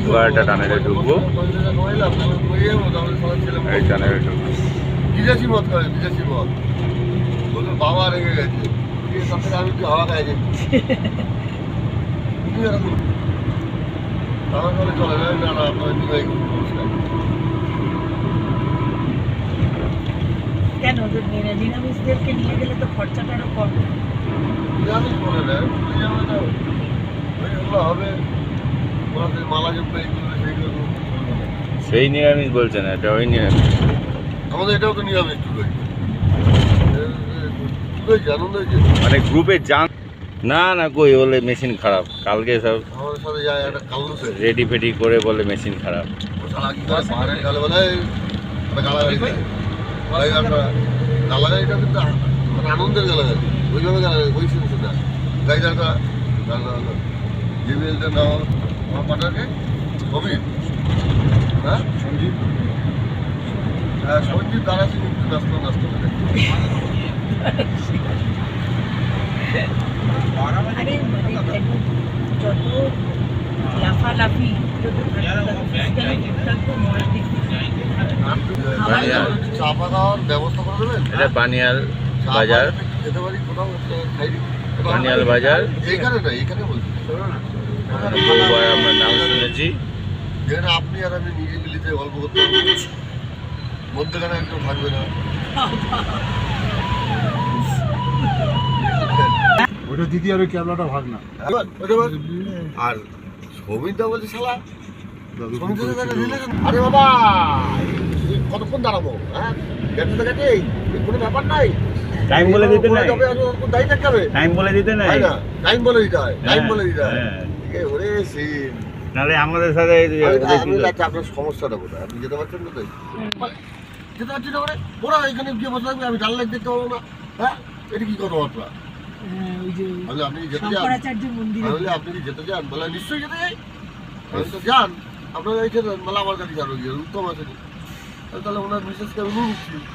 গোয়াটা টানেলে ঢুকবো, এই টানেলে ঢুকবো। বিদেশি মদ খাবে, বিদেশি মদ বলবে বাবা রেখে গেছে, তার থেকে আমি একটু হাওয়া খাই গেছি। আমার ঘরে চলে যায় না, না আপনার বিদায় কেন নিরামিষদেরকে নিয়ে গেলে তো খরচাটা আরো কম। নিরামিষ করে নেয়, ভুলে যাবে না ওইগুলো হবে, ওরা মালা জপবে এইগুলো সেইগুলো। সেই নিরামিষ বলছে না, এটা ওই নিরামিষ। আমাদের এটাও তো নিরামিষ টুকোই, আনন্দ হয়েছে। মানে গ্রুপে যান না না, কই বলে মেশিন খারাপ, কালকে সব আমাদের সাথে যায় একটা কালো রেডি ফেডি করে বলে মেশিন খারাপ। পাহাড়ের গালবেলায় গালাগালি দেয়, গালাগালিটা কিন্তু মানে আনন্দের গালাগালি, ওইভাবে গালাগালি ওই শুনে শুনে গাইডার জিমেলটার নাম আমার পাঠাকে কবির, হ্যাঁ সঞ্জীব, হ্যাঁ সঞ্জীব দাঁড়াচ্ছি কিন্তু ব্যস্ত ব্যস্ত করে। আরে যত লাফালাফি চাপা খাওয়ার ব্যবস্থা করে দেবেন। এটা বানিয়াল বাজার, যেতে পারি কোথাও বানিয়াল বাজার। এইখানে না, এইখানে বলছি বহুবার আমরা নাম শুনেছি। যেখানে আপনি আর আমি নিজে মিলিতে গল্প করতে পারবো, মধ্যখানে একদম থাকবে না। ওটা দিদি আর ওই ক্যামেরাটা ভাগ না। আর সৌমিতা বলছে শালা, আরে বাবা কতক্ষণ দাঁড়াবো, হ্যাঁ গেটে তো গেটেই, কোনো ব্যাপার নাই। টাইম বলে দিতে নাই, দায়ী থাকতে হবে, টাইম বলে দিতে নাই, না টাইম বলে দিতে হয়, টাইম বলে দিতে হয়। ওরে সিন, নাহলে আমাদের সাথে আপনার সমস্যাটা কোথায়, আপনি যেতে পারছেন না? তাই যেতে পারছি না, মানে ওরা এখানে গিয়ে বসে থাকবে, আমি ডাল লাইট দেখতে পাবো না। হ্যাঁ এটা কি কথাবার্তা? আপনি কি যেতে চান? আপনি কি যেতে চান? বলে নিশ্চয়ই যেতে চাই, আমি তো যান, আপনারা এই বলে আমার কাছে যান, উত্তম আছে, তাহলে ওনার বিশেষকে আমি নিয়ে নিচ্ছি।